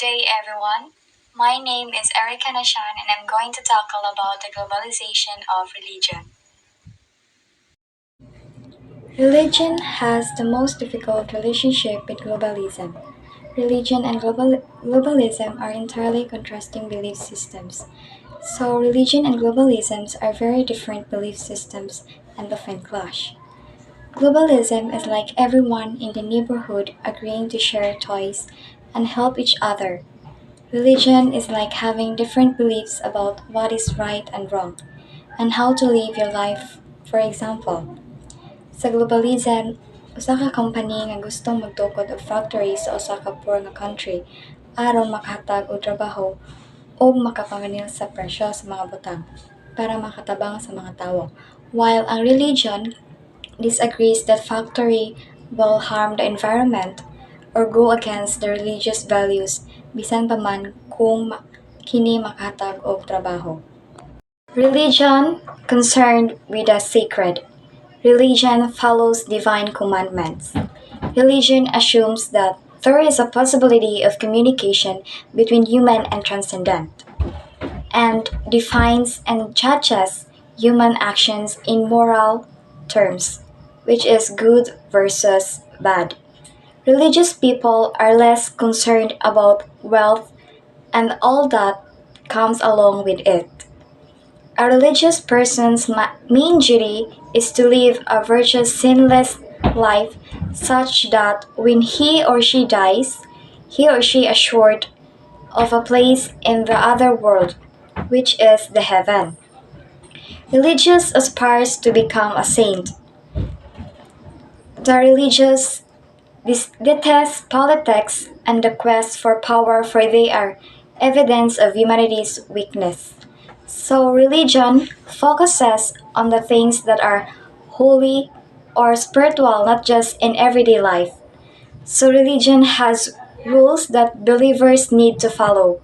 day, everyone. My name is Erica Nashan, and I'm going to tackle about the globalization of religion. Religion has the most difficult relationship with globalism. Religion and globalism are entirely contrasting belief systems. So, religion and globalisms are very different belief systems and often clash. Globalism is like everyone in the neighborhood agreeing to share toys and help each other. Religion is like having different beliefs about what is right and wrong, and how to live your life. For example, sa globalism, usa ka company nga gustong magtukod og factory sa usa ka poor nga country aron makahatag og trabaho o makapanganil sa presyo sa mga butang para makatabang sa mga tawo. While ang religion disagrees that factory will harm the environment or go against the religious values bisan pa man kung kini makahatag og trabaho. Religion concerned with the sacred. Religion follows divine commandments. Religion assumes that there is a possibility of communication between human and transcendent, and defines and judges human actions in moral terms, which is good versus bad. Religious people are less concerned about wealth and all that comes along with it. A religious person's main duty is to live a virtuous, sinless life such that when he or she dies, he or she assured of a place in the other world, which is the heaven. Religious aspires to become a saint. The religious detest politics and the quest for power, for they are evidence of humanity's weakness. So, religion focuses on the things that are holy or spiritual, not just in everyday life. So, religion has rules that believers need to follow.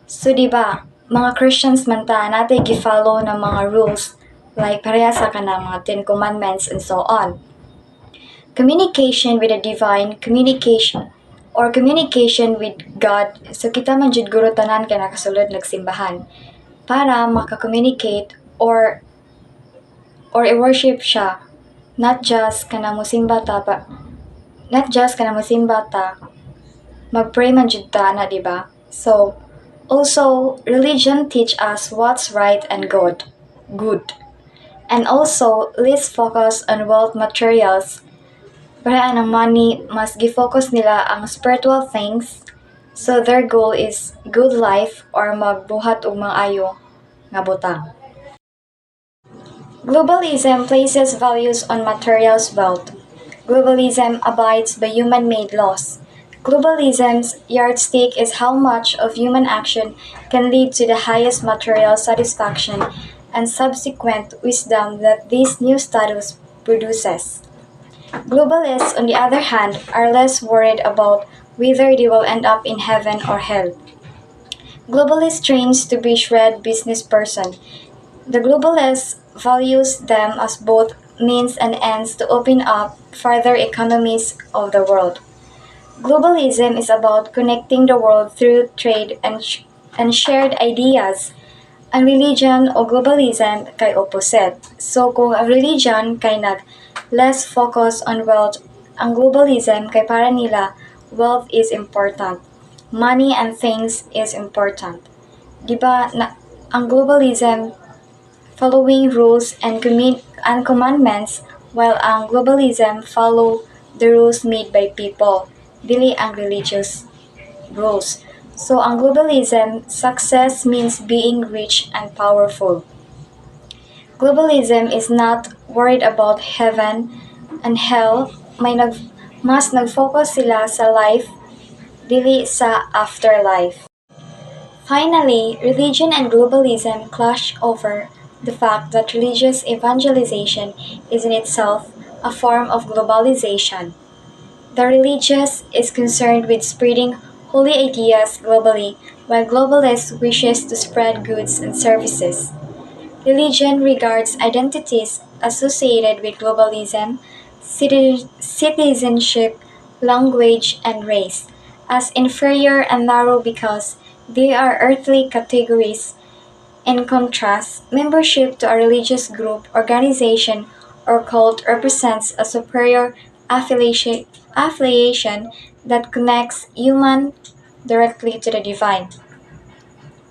So, di ba, mga Christians man ta, natin gi-follow ng mga rules like pareha sa kanang mga Ten Commandments and so on. Communication with the divine, communication with God. So kita man jud guro tanan kay nakasulod nagsimbahan para maka-communicate or i-worship siya, not just kana musimba ta mag-pray man jud ta na, di ba? So also religion teach us what's right and good. And also less focus on wealth materials. Para ang money, mas gifocus nila ang spiritual things, so their goal is good life or magbuhat og maayo nga butang. Globalism places values on materials wealth. Globalism abides by human-made laws. Globalism's yardstick is how much of human action can lead to the highest material satisfaction and subsequent wisdom that this new status produces. Globalists, on the other hand, are less worried about whether they will end up in heaven or hell. Globalist trains to be shrewd business person. The globalist values them as both means and ends to open up further economies of the world. Globalism is about connecting the world through trade and shared ideas. Ang religion o globalism kay opposite. So kung ang religion kay less focus on wealth, ang globalism kay para nila wealth is important. Money and things is important. Diba na ang globalism following rules and commandments, while ang globalism follow the rules made by people, dili ang religious rules. So ang globalism, success means being rich and powerful. Globalism is not worried about heaven and hell, mas nag-focus sila sa life, dili sa afterlife. Finally, religion and globalism clash over the fact that religious evangelization is in itself a form of globalization. The religious is concerned with spreading holy ideas globally, while globalists wishes to spread goods and services. Religion regards identities associated with globalism, citizenship, language, and race as inferior and narrow because they are earthly categories. In contrast, membership to a religious group, organization, or cult represents a superior affiliation that connects human directly to the divine.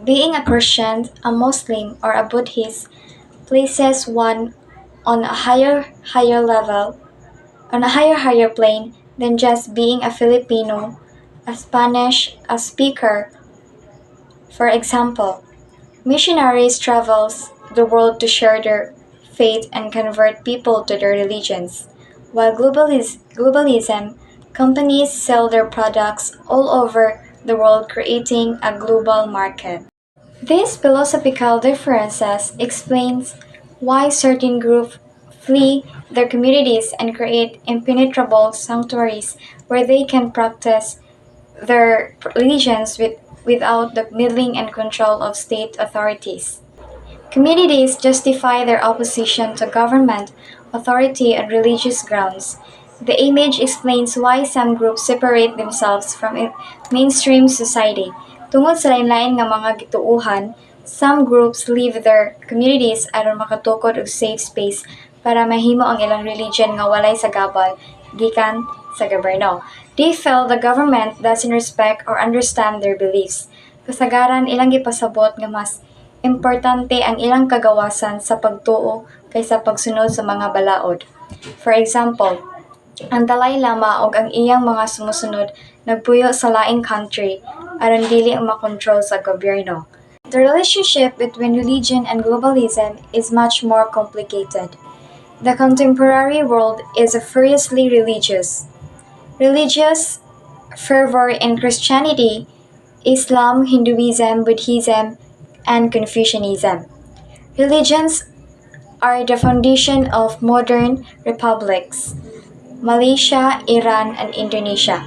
Being a Christian, a Muslim, or a Buddhist places one on a higher level, on a higher plane than just being a Filipino, a Spanish, a speaker. For example, missionaries travels the world to share their faith and convert people to their religions. While globalism, companies sell their products all over the world creating a global market. These philosophical differences explains why certain groups flee their communities and create impenetrable sanctuaries where they can practice their religions without the meddling and control of state authorities. Communities justify their opposition to government authority on religious grounds. The image explains why some groups separate themselves from mainstream society. Tungod sa lain-lain nga mga gituuhan, some groups leave their communities aron makatukod og safe space para mahimo ang ilang religion nga walay sagabal gikan sa gobyerno. They feel the government doesn't respect or understand their beliefs. Kasagaran ilang gipasabot nga mas importante ang ilang kagawasan sa pagtuo kaysa pagsunod sa mga balaod. For example, ang Dalai Lama ug ang iyang mga sumusunod nagpuyo sa laing country aron dili makontrol sa gobyerno. The relationship between religion and globalism is much more complicated. The contemporary world is furiously religious. Religious fervor in Christianity, Islam, Hinduism, Buddhism, and Confucianism. Religions are the foundation of modern republics, Malaysia, Iran, and Indonesia.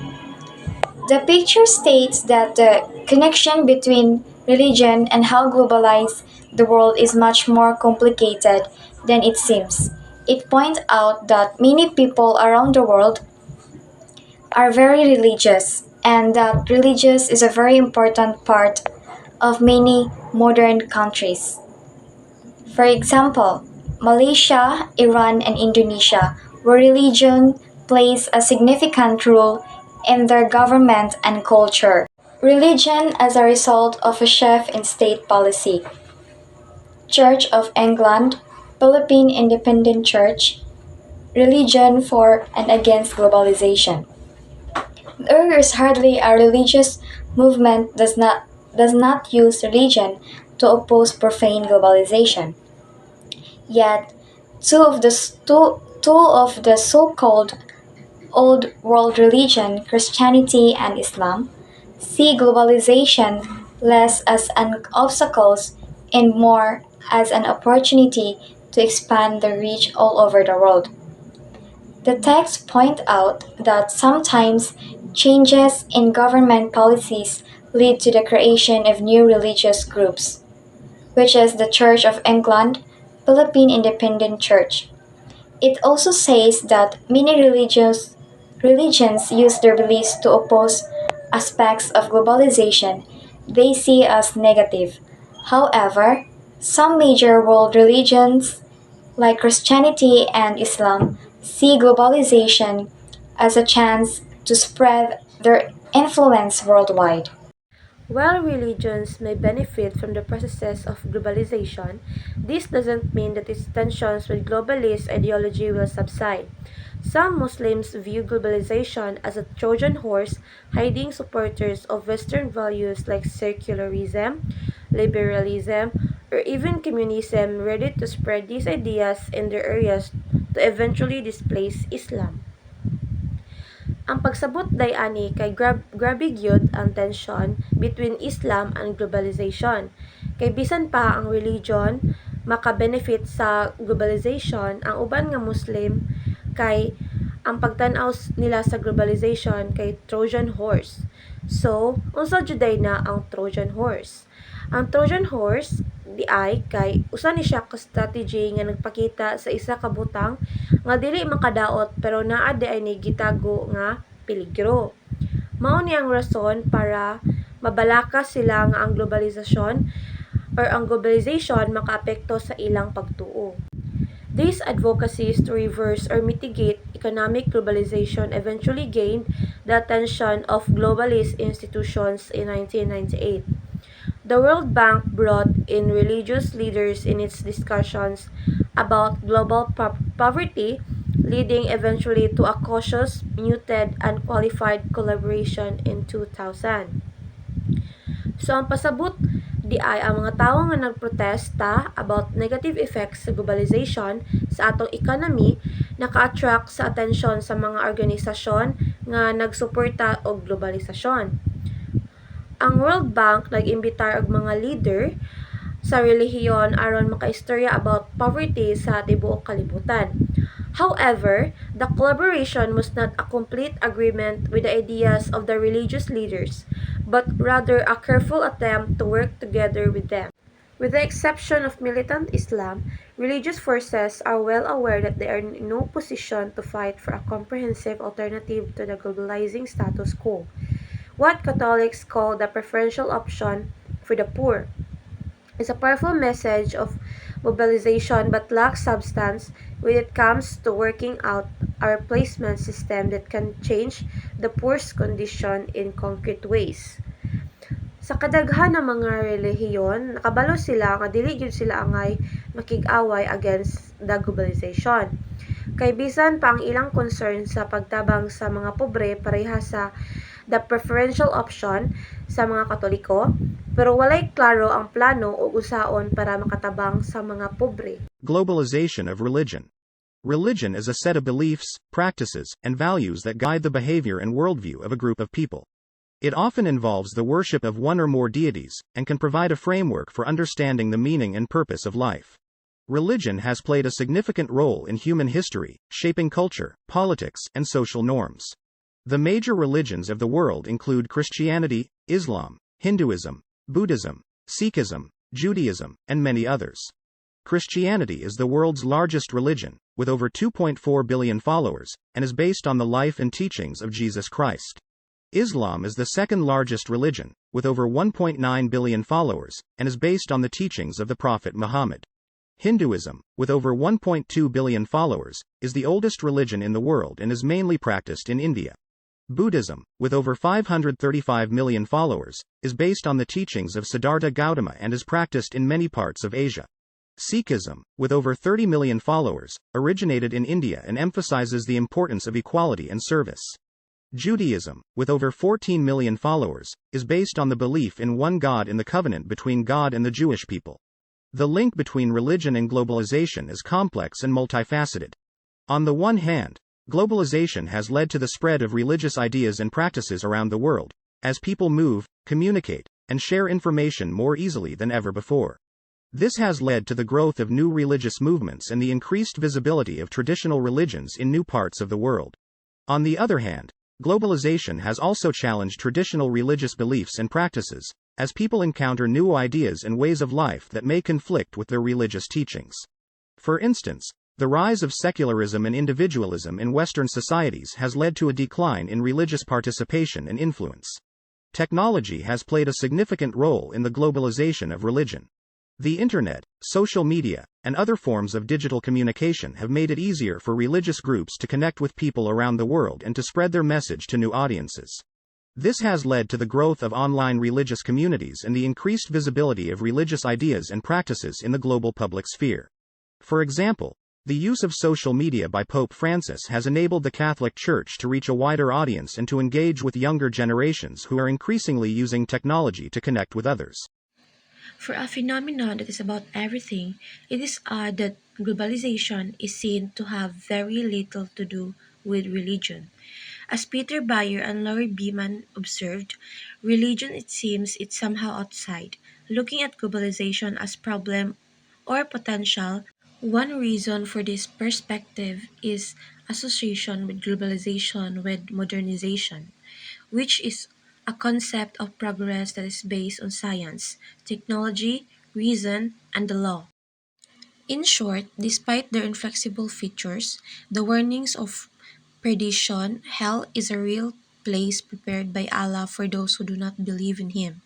The picture states that the connection between religion and how globalized the world is much more complicated than it seems. It points out that many people around the world are very religious, and that religious is a very important part of many modern countries. For example, Malaysia, Iran, and Indonesia, where religion plays a significant role in their government and culture. Religion as a result of a shift in state policy. Church of England, Philippine Independent Church, religion for and against globalization. There is hardly a religious movement does not use religion to oppose profane globalization. Yet, two of the so-called old world religion, Christianity and Islam, see globalization less as an obstacle and more as an opportunity to expand their reach all over the world. The text point out that sometimes changes in government policies lead to the creation of new religious groups, which is the Church of England, Philippine Independent Church. It also says that many religions use their beliefs to oppose aspects of globalization they see as negative. However, some major world religions, like Christianity and Islam, see globalization as a chance to spread their influence worldwide. While religions may benefit from the processes of globalization, this doesn't mean that its tensions with globalist ideology will subside. Some Muslims view globalization as a Trojan horse hiding supporters of Western values like secularism, liberalism, or even communism ready to spread these ideas in their areas to eventually displace Islam. Ang pagsabot day-ani kay grabe gyud ang tensyon between Islam and globalization. Kay bisan pa ang religion maka-benefit sa globalization, ang uban nga Muslim kay ang pagtan-aw nila sa globalization kay Trojan horse. So, unsa jud na ang Trojan horse? Ang Trojan horse di ay kay usa ni siya ka strategy nga nagpakita sa isa ka butang nga dili makadaot pero naa di ay ni gitago nga peligro. Mao ni ang rason para mabalaka sila nga ang globalization makaapekto sa ilang pagtuo. These advocacies to reverse or mitigate economic globalization eventually gained the attention of globalist institutions in 1998. The World Bank brought in religious leaders in its discussions about global poverty, leading eventually to a cautious, muted, and qualified collaboration in 2000. So ang pasabot di ay ang mga tawo nga nagprotesta about negative effects sa globalization sa atong economy naka-attract sa atensyon sa mga organisasyon nga nagsuporta og globalisasyon. Ang World Bank nag-imbitar og mga leader sa relihiyon aron makaistorya about poverty sa tibuok kalibutan. However, the collaboration was not a complete agreement with the ideas of the religious leaders, but rather a careful attempt to work together with them. With the exception of militant Islam, religious forces are well aware that they are in no position to fight for a comprehensive alternative to the globalizing status quo, what Catholics call the preferential option for the poor. Is a powerful message of mobilization but lacks substance when it comes to working out a replacement system that can change the poor's condition in concrete ways. Sa kadaghan ng mga relihiyon, nakabalo sila nga dili gyud sila angay makig-away against the globalization. Kay bisan pa ang ilang concern sa pagtabang sa mga pobre pareha sa the preferential option sa mga Katoliko, pero walay klaro ang plano o usaon para makatabang sa mga pobre. Globalization of religion. Religion is a set of beliefs, practices, and values that guide the behavior and worldview of a group of people. It often involves the worship of one or more deities, and can provide a framework for understanding the meaning and purpose of life. Religion has played a significant role in human history, shaping culture, politics, and social norms. The major religions of the world include Christianity, Islam, Hinduism, Buddhism, Sikhism, Judaism, and many others. Christianity is the world's largest religion, with over 2.4 billion followers, and is based on the life and teachings of Jesus Christ. Islam is the second largest religion, with over 1.9 billion followers, and is based on the teachings of the Prophet Muhammad. Hinduism, with over 1.2 billion followers, is the oldest religion in the world and is mainly practiced in India. Buddhism, with over 535 million followers, is based on the teachings of Siddhartha Gautama and is practiced in many parts of Asia. Sikhism, with over 30 million followers, originated in India and emphasizes the importance of equality and service. Judaism, with over 14 million followers, is based on the belief in one God in the covenant between God and the Jewish people. The link between religion and globalization is complex and multifaceted. On the one hand, globalization has led to the spread of religious ideas and practices around the world, as people move, communicate, and share information more easily than ever before. This has led to the growth of new religious movements and the increased visibility of traditional religions in new parts of the world. On the other hand, globalization has also challenged traditional religious beliefs and practices, as people encounter new ideas and ways of life that may conflict with their religious teachings. For instance, the rise of secularism and individualism in Western societies has led to a decline in religious participation and influence. Technology has played a significant role in the globalization of religion. The internet, social media, and other forms of digital communication have made it easier for religious groups to connect with people around the world and to spread their message to new audiences. This has led to the growth of online religious communities and the increased visibility of religious ideas and practices in the global public sphere. For example, the use of social media by Pope Francis has enabled the Catholic Church to reach a wider audience and to engage with younger generations who are increasingly using technology to connect with others. For a phenomenon that is about everything, it is odd that globalization is seen to have very little to do with religion. As Peter Bayer and Laurie Beeman observed, religion it seems it's somehow outside, looking at globalization as problem or potential. One reason for this perspective is association with globalization with modernization, which is a concept of progress that is based on science, technology, reason, and the law. In short, despite their inflexible features, the warnings of perdition, hell is a real place prepared by Allah for those who do not believe in Him,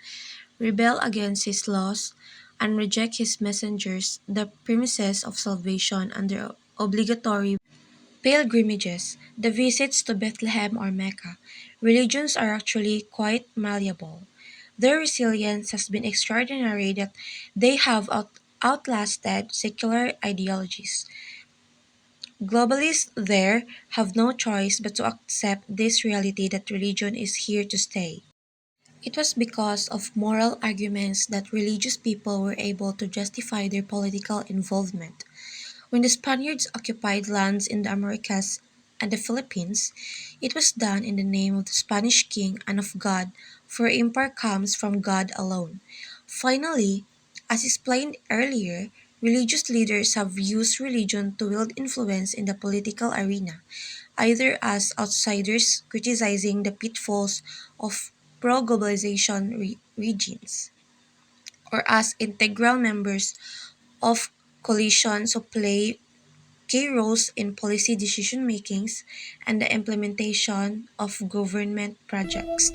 rebel against His laws, and reject His messengers, the premises of salvation under obligatory pilgrimages, the visits to Bethlehem or Mecca. Religions are actually quite malleable. Their resilience has been extraordinary that they have outlasted secular ideologies. Globalists there have no choice but to accept this reality that religion is here to stay. It was because of moral arguments that religious people were able to justify their political involvement. When the Spaniards occupied lands in the Americas and the Philippines, it was done in the name of the Spanish king and of God, for empire comes from God alone. Finally, as explained earlier, religious leaders have used religion to wield influence in the political arena, either as outsiders criticizing the pitfalls of pro globalization regimes, or as integral members of coalitions who play key roles in policy decision makings and the implementation of government projects.